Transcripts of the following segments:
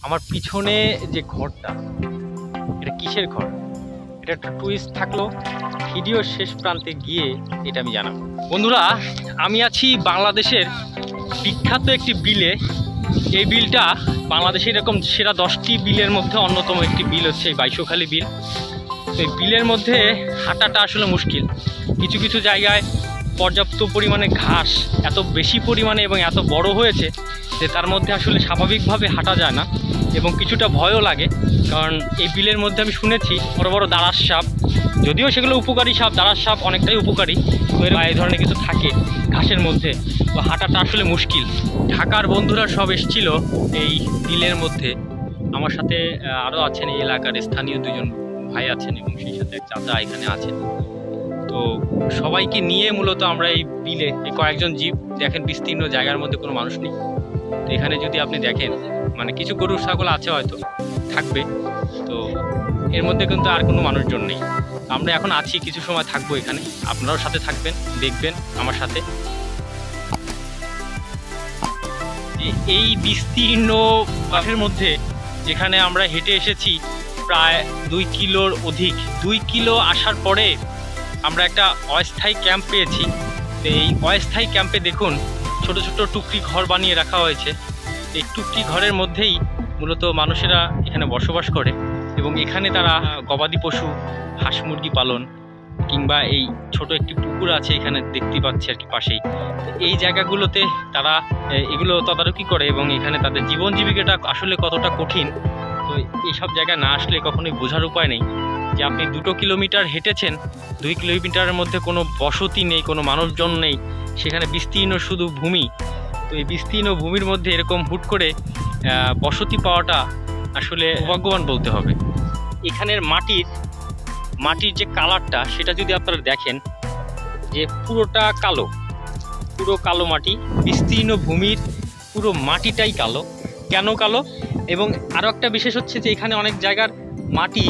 আমার পিছনে যে ঘরটা, এটা কিসের ঘর, এটা একটা টুইস্ট থাকলো। ভিডিওর শেষ প্রান্তে গিয়ে এটা আমি জানাবো। বন্ধুরা, আমি আছি বাংলাদেশের বিখ্যাত একটি বিলে। এই বিলটা বাংলাদেশে এরকম সেরা 10টি বিলের মধ্যে অন্যতম একটি বিল হচ্ছে এই বাইশোখালী বিল। তো এই বিলের মধ্যে হাঁটাটা আসলে মুশকিল। কিছু কিছু জায়গায় পর্যাপ্ত পরিমাণে ঘাস এত বেশি পরিমাণে এবং এত বড় হয়েছে যে তার মধ্যে আসলে স্বাভাবিকভাবে হাঁটা যায় না, এবং কিছুটা ভয়ও লাগে। কারণ এই বিলের মধ্যে আমি শুনেছি বড় বড় দাঁড়াস সাপ, যদিও সেগুলো উপকারী সাপ, দাঁড়াস সাপ অনেকটাই উপকারী, তো এই ধরনের কিছু থাকে ঘাসের মধ্যে, তো হাঁটাটা আসলে মুশকিল। ঢাকার বন্ধুরা সব এসেছিল এই বিলের মধ্যে। আমার সাথে আরও আছেন এই এলাকার স্থানীয় দুজন ভাই আছেন এবং সেই সাথে এক চাচা এখানে আছেন। তো সবাইকে নিয়ে মূলত আমরা এই বিলে এই কয়েকজন জীব দেখেন, বিস্তীর্ণ জায়গার মধ্যে কোনো মানুষ নেই। তো এখানে যদি আপনি দেখেন, মানে কিছু গরু ছাগল আছে হয়তো, থাকবে, তো এর মধ্যে কিন্তু আর কোনো মানুষজন নেই। আমরা এখন আছি, কিছু সময় থাকবো এখানে, আপনারাও সাথে থাকবেন, দেখবেন আমার সাথে। এই বিস্তীর্ণ মাঠের মধ্যে যেখানে আমরা হেঁটে এসেছি প্রায় 2 কিলোর অধিক, 2 কিলো আসার পরে আমরা একটা অস্থায়ী ক্যাম্প পেয়েছি। তো এই অস্থায়ী ক্যাম্পে দেখুন ছোট ছোট টুকরি ঘর বানিয়ে রাখা হয়েছে। এই টুকরি ঘরের মধ্যেই মূলত মানুষেরা এখানে বসবাস করে, এবং এখানে তারা গবাদি পশু, হাঁস মুরগি পালন, কিংবা এই ছোট একটি পুকুর আছে এখানে দেখতে পাচ্ছি আর কি পাশেই, এই জায়গাগুলোতে তারা এগুলো তদারকি করে, এবং এখানে তাদের জীবন জীবিকাটা আসলে কতটা কঠিন। তো এইসব জায়গায় না আসলে কখনোই বোঝার উপায় নেই যে আপনি 2 কিলোমিটার হেঁটেছেন, 2 কিলোমিটারের মধ্যে কোনো বসতি নেই, কোনো মানুষজন নেই, সেখানে বিস্তীর্ণ শুধু ভূমি। তো এই বিস্তীর্ণ ভূমির মধ্যে এরকম হুট করে বসতি পাওয়াটা আসলে ভাগ্যবান বলতে হবে। এখানের মাটির যে কালারটা, সেটা যদি আপনারা দেখেন যে পুরোটা কালো, পুরো কালো মাটি, বিস্তীর্ণ ভূমির পুরো মাটিটাই কালো। কেন কালো? এবং আরও একটা বিশেষ হচ্ছে যে এখানে অনেক জায়গার মাটি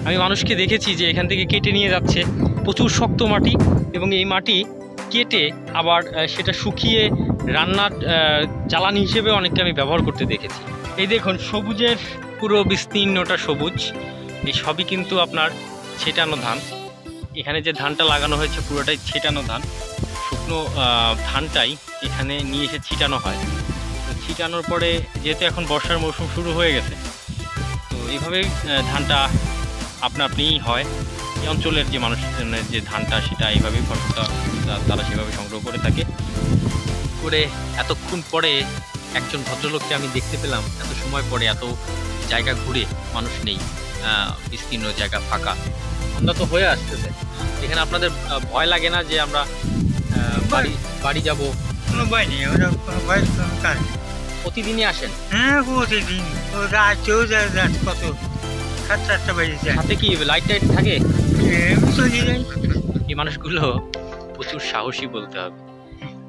আমি মানুষকে দেখেছি যে এখান থেকে কেটে নিয়ে যাচ্ছে, প্রচুর শক্ত মাটি, এবং এই মাটি কেটে আবার সেটা শুকিয়ে রান্নার জ্বালানি হিসেবে অনেকটা আমি ব্যবহার করতে দেখেছি। এই দেখুন সবুজের পুরো বিস্তীর্ণটা সবুজ, এই সবই কিন্তু আপনার ছেটানো ধান। এখানে যে ধানটা লাগানো হয়েছে পুরোটাই ছেটানো ধান, শুকনো ধানটাই এখানে নিয়ে এসে ছিটানো হয়। তো ছিটানোর পরে যেহেতু এখন বর্ষার মৌসুম শুরু হয়ে গেছে, তো এইভাবেই ধানটা আপনিই হয়। এই অঞ্চলের যে মানুষের যে ধানটা, সেটা এইভাবেই ফসলটা তারা সেভাবে সংগ্রহ করে থাকে। করে এতক্ষণ পরে একজন ভদ্রলোককে আমি দেখতে পেলাম, এত সময় পরে, এত জায়গা ঘুরে, মানুষ নেই, বিস্তীর্ণ জায়গা ফাঁকা। আমরা তো হয়ে আসতেছে এখানে, আপনাদের ভয় লাগে না যে আমরা বাড়ি যাব? কোনো ভয় নেই, ওরা কোনো ভয় কোনো কাজ। প্রতিদিনই আসেন? হ্যাঁ, প্রতিদিন। ও রাতেও যায়, রাত কত 7-8টা বাজে যায়। সাথে কি লাইট টাইট থাকে? চলে যায়। এই মানুষগুলো প্রচুর সাহসী বলতে হবে।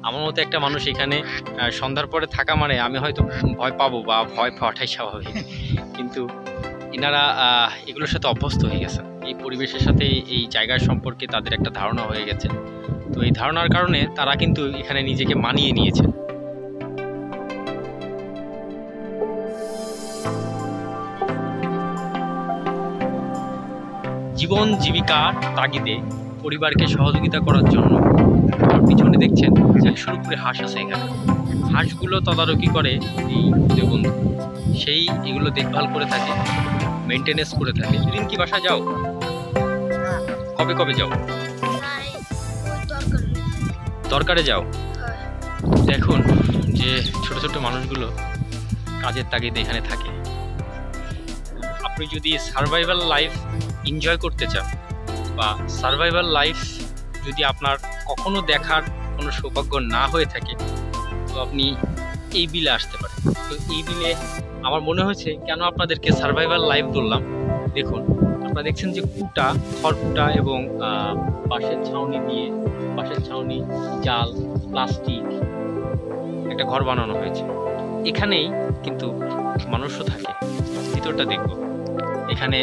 আমার মতো একটা মানুষ এখানে সন্ধ্যার পরে থাকা মানে আমি হয়তো ভয় পাবো বা ভয় পাওয়াটাই স্বাভাবিক, কিন্তু এনারা এগুলোর সাথে অভ্যস্ত হয়ে গেছে। এই পরিবেশের সাথে, এই জায়গার সম্পর্কে তাদের একটা ধারণা হয়ে গেছে। তো এই ধারণার কারণে তারা কিন্তু এখানে নিজেকে মানিয়ে নিয়েছে। জীবন জীবিকার তাগিদে পরিবারকে সহযোগিতা করার জন্য আমার পিছনে দেখছেন যে শুরু করে হাঁস আছে। এখানে হাঁসগুলো তদারকি করে এই বন্ধু, সেই এগুলো দেখভাল করে থাকে, মেনটেনেন্স করে থাকে। সেদিন কি বাসা যাও? কবে কবে যাও? দরকারে যাও। দেখুন যে ছোট ছোট মানুষগুলো কাজের তাগিদে এখানে থাকে। আপনি যদি সার্ভাইভাল লাইফ এনজয় করতে চান, বা সার্ভাইভাল লাইফ যদি আপনার কখনো দেখার কোনো সৌভাগ্য না হয়ে থাকে, তো আপনি এই বিলে আসতে পারেন। তো এই বিলে আমার মনে হয়েছে কেন আপনাদেরকে সার্ভাইভাল লাইফ বললাম। দেখুন, আপনারা দেখছেন যে কুটা, খড়কুটা এবং বাঁশের ছাউনি, জাল, প্লাস্টিক, একটা ঘর বানানো হয়েছে। এখানেই কিন্তু মানুষও থাকে। ভিতরটা দেখব, এখানে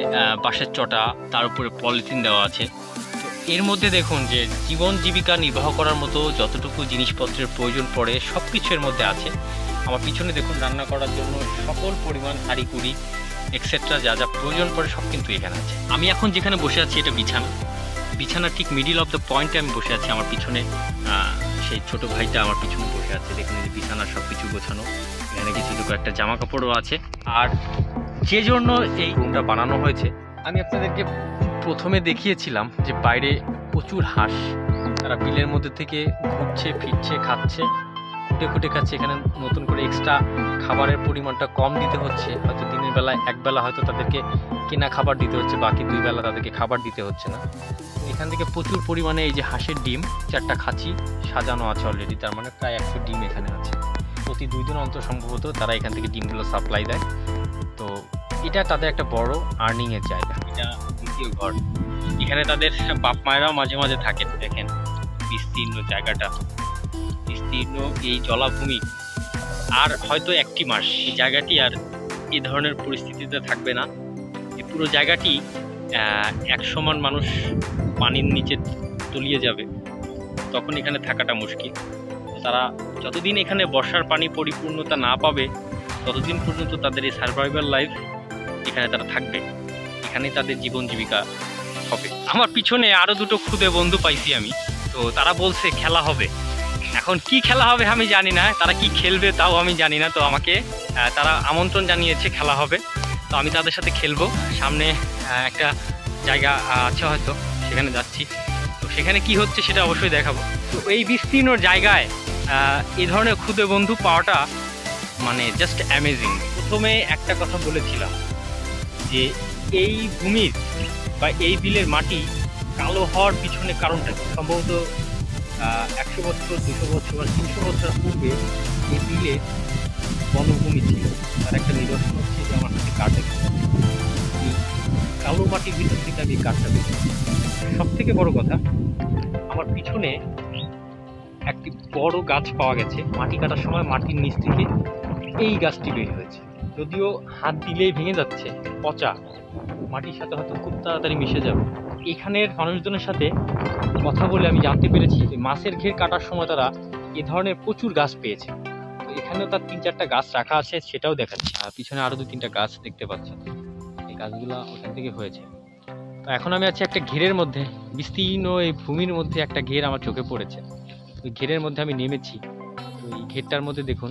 বাঁশের চটা, তার উপরে পলিথিন দেওয়া আছে। তো এর মধ্যে দেখুন যে জীবন জীবিকা নির্বাহ করার মতো যতটুকু জিনিসপত্রের প্রয়োজন পড়ে সব কিছু এর মধ্যে আছে। আমার পিছনে দেখুন রান্না করার জন্য সকল পরিমাণ হাঁড়ি-কুড়ি এক্সেট্রা যা যা প্রয়োজন পড়ে সব কিন্তু এখানে আছে। আমি এখন যেখানে বসে আছি এটা বিছানা ঠিক মিডিল অফ দ্য পয়েন্টে আমি বসে আছি। আমার পিছনে সেই ছোট ভাইটা আমার পিছনে বসে আছে, দেখুন এই যে বিছানা সব কিছু গোছানো, এখানে কিছু একটা জামা কাপড়ও আছে। আর যে জন্য এই রুমটা বানানো হয়েছে আমি আপনাদেরকে প্রথমে দেখিয়েছিলাম যে বাইরে প্রচুর হাঁস, তারা বিলের মধ্যে থেকে ঘুরছে ফিরছে খাচ্ছে, খুঁটে খাচ্ছে। এখানে নতুন করে এক্সট্রা খাবারের পরিমাণটা কম দিতে হচ্ছে, হয়তো দিনের বেলায় একবেলা হয়তো তাদেরকে কেনা খাবার দিতে হচ্ছে, বাকি 2 বেলা তাদেরকে খাবার দিতে হচ্ছে না। এখান থেকে প্রচুর পরিমাণে এই যে হাঁসের ডিম 4টা খাঁচি সাজানো আছে অলরেডি, তার মানে প্রায় 100 ডিম এখানে আছে। প্রতি 2 দিন অন্তর সম্ভবত তারা এখান থেকে ডিমগুলো সাপ্লাই দেয়। তো এটা তাদের একটা বড় আর্নিংয়ের জায়গা। এটা দ্বিতীয় ঘর, এখানে তাদের বাপ মায়েরাও মাঝে মাঝে থাকেন। দেখেন বিস্তীর্ণ জায়গাটা, বিস্তীর্ণ এই জলাভূমি। আর হয়তো 1টি মাস এই জায়গাটি আর এই ধরনের পরিস্থিতিতে থাকবে না। এই পুরো জায়গাটি এক সমান মানুষ পানির নিচে তলিয়ে যাবে, তখন এখানে থাকাটা মুশকিল। তো তারা যতদিন এখানে বর্ষার পানি পরিপূর্ণতা না পাবে ততদিন পর্যন্ত তাদের এই সার্ভাইভাল লাইফ এখানে তারা থাকবে, এখানেই তাদের জীবন জীবিকা হবে। আমার পিছনে আরও 2টো খুদে বন্ধু পাইছি আমি, তো তারা বলছে খেলা হবে। এখন কি খেলা হবে আমি জানি না, তারা কি খেলবে তাও আমি জানি না। তো আমাকে তারা আমন্ত্রণ জানিয়েছে খেলা হবে, তো আমি তাদের সাথে খেলবো। সামনে একটা জায়গা আছে হয়তো, সেখানে যাচ্ছি। তো সেখানে কি হচ্ছে সেটা অবশ্যই দেখাবো। তো এই বিস্তীর্ণ জায়গায় এই ধরনের খুদে বন্ধু পাওয়াটা মানে জাস্ট অ্যামেজিং। প্রথমে একটা কথা বলেছিলাম যে এই ভূমির বা এই বিলের মাটি কালো হওয়ার পিছনে কারণটা সম্ভবত 100 বছর 200 বছর বা 300 বছর পূর্বে এই বিলে বনভূমি ছিল। তার একটা নিদর্শন হচ্ছে যে আমার কাছে কাঠ এই কালো মাটির ভিতর থেকে আমি কাঠটা পেয়েছি। সব থেকে বড় কথা, আমার পিছনে একটি বড় গাছ পাওয়া গেছে। মাটি কাটার সময় মাটির নিচ থেকে এই গাছটি বের হয়েছে, যদিও হাত দিলেই ভেঙে যাচ্ছে, পচা, মাটির সাথে হয়তো খুব তাড়াতাড়ি মিশে যাবে। এখানের মানুষজনের সাথে কথা বলে আমি জানতে পেরেছি যে মাছের ঘের কাটার সময় তারা এ ধরনের প্রচুর গাছ পেয়েছে। তো এখানেও তার 3-4টা গাছ রাখা আছে, সেটাও দেখাচ্ছি। আর পিছনে আরও 2-3টা গাছ দেখতে পাচ্ছেন, এই গাছগুলো ওখান থেকে হয়েছে। তো এখন আমি আছি একটা ঘেরের মধ্যে, বিস্তীর্ণ এই ভূমির মধ্যে একটা ঘের আমার চোখে পড়েছে। ওই ঘেরের মধ্যে আমি নেমেছি। তো এই ঘেরটার মধ্যে দেখুন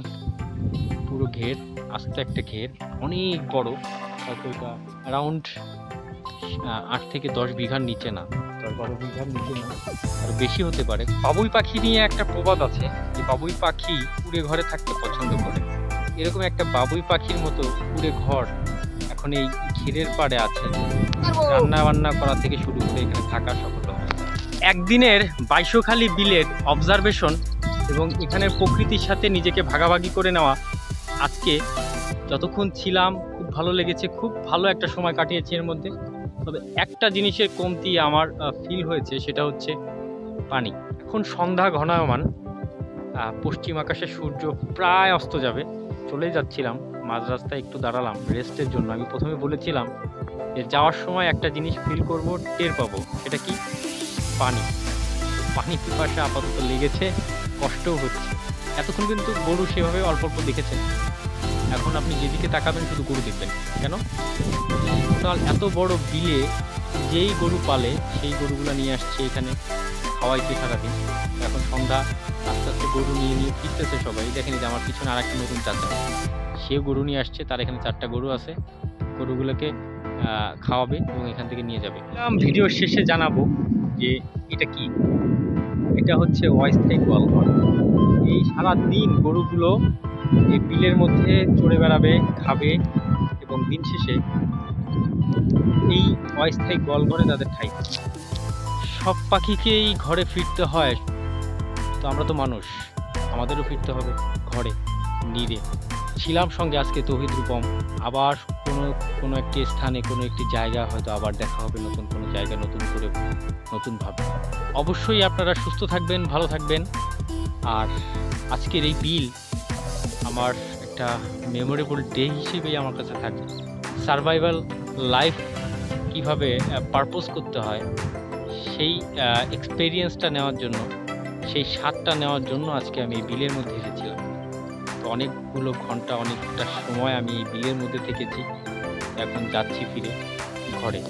পুরো ঘের, আস্তে একটা ঘের, অনেক বড়, হয়তো এটা অ্যারাউন্ড 8 থেকে 10 বিঘার নিচে না, 10-12 বিঘার নিচে না, আর বেশি হতে পারে। বাবুই পাখি নিয়ে একটা প্রবাদ আছে যে বাবুই পাখি কুড়ে ঘরে থাকতে পছন্দ করে। এরকম একটা বাবুই পাখির মতো কুড়ে ঘর এখন এই ঘেরের পাড়ে আছে, রান্না বান্না করা থেকে শুরু করে এখানে থাকা সকল। একদিনের বাইশোখালী বিলের অবজারভেশন এবং এখানের প্রকৃতির সাথে নিজেকে ভাগাভাগি করে নেওয়া। আজকে যতক্ষণ ছিলাম খুব ভালো লেগেছে, খুব ভালো একটা সময় কাটিয়েছি এর মধ্যে। তবে একটা জিনিসের কমতি আমার ফিল হয়েছে, সেটা হচ্ছে পানি। এখন সন্ধ্যা ঘনায়মান, পশ্চিম আকাশে সূর্য প্রায় অস্ত যাবে, চলে যাচ্ছিলাম। মাঝ রাস্তায় একটু দাঁড়ালাম রেস্টের জন্য। আমি প্রথমে বলেছিলাম যে যাওয়ার সময় একটা জিনিস ফিল করব, টের পাবো, সেটা কি? পানি। পানি পিপাসা আপাতত লেগেছে, কষ্টও হচ্ছে। এতক্ষণ কিন্তু গরু সেভাবে অল্প অল্প দেখেছেন, এখন আপনি যেদিকে তাকাবেন শুধু গরু দেখবেন। কেন? টোটাল এত বড় বিলে যেই গরু পালে সেই গরুগুলো নিয়ে আসছে এখানে খাওয়াইতে সারাদিন। এখন সন্ধ্যা, আস্তে আস্তে গরু নিয়ে ফিরতেছে সবাই। দেখেন যে আমার পিছনে আর একটা নতুন চাচা, সেও গরু নিয়ে আসছে, তার এখানে 4টা গরু আছে। গরুগুলোকে খাওয়াবে এবং এখান থেকে নিয়ে যাবে। ভিডিওর শেষে জানাবো যে এটা কি। এটা হচ্ছে অস্থায়ী গোয়ালঘর। এই সারাদিন গরুগুলো এই বিলের মধ্যে চড়ে বেড়াবে, খাবে এবং দিন শেষে এই অস্থায়ী গোয়ালঘরে তাদের ঠাঁই। সব পাখিকেই ঘরে ফিরতে হয়, তো আমরা তো মানুষ, আমাদেরও ফিরতে হবে ঘরে, নীড়ে। ছিলাম সঙ্গে আজকে তৌহিদ রূপম। আবার কোনো একটি স্থানে, কোনো একটি জায়গা হয়তো আবার দেখা হবে, নতুন কোনো জায়গা, নতুন করে, নতুনভাবে। অবশ্যই আপনারা সুস্থ থাকবেন, ভালো থাকবেন। আর আজকের এই বিল আমার একটা মেমোরেবল ডে হিসেবেই আমার কাছে থাকবে। সারভাইভাল লাইফ কীভাবে পারপোজ করতে হয় সেই এক্সপেরিয়েন্সটা নেওয়ার জন্য, সেই স্বাদটা নেওয়ার জন্য আজকে আমি এই বিলের মধ্যে এসেছিলাম। তো তো অনেকগুলো ঘন্টা, অনেকটা সময় আমি এই বিলের মধ্যে থেকেছি। এখন যাচ্ছি ফিরে ঘরে।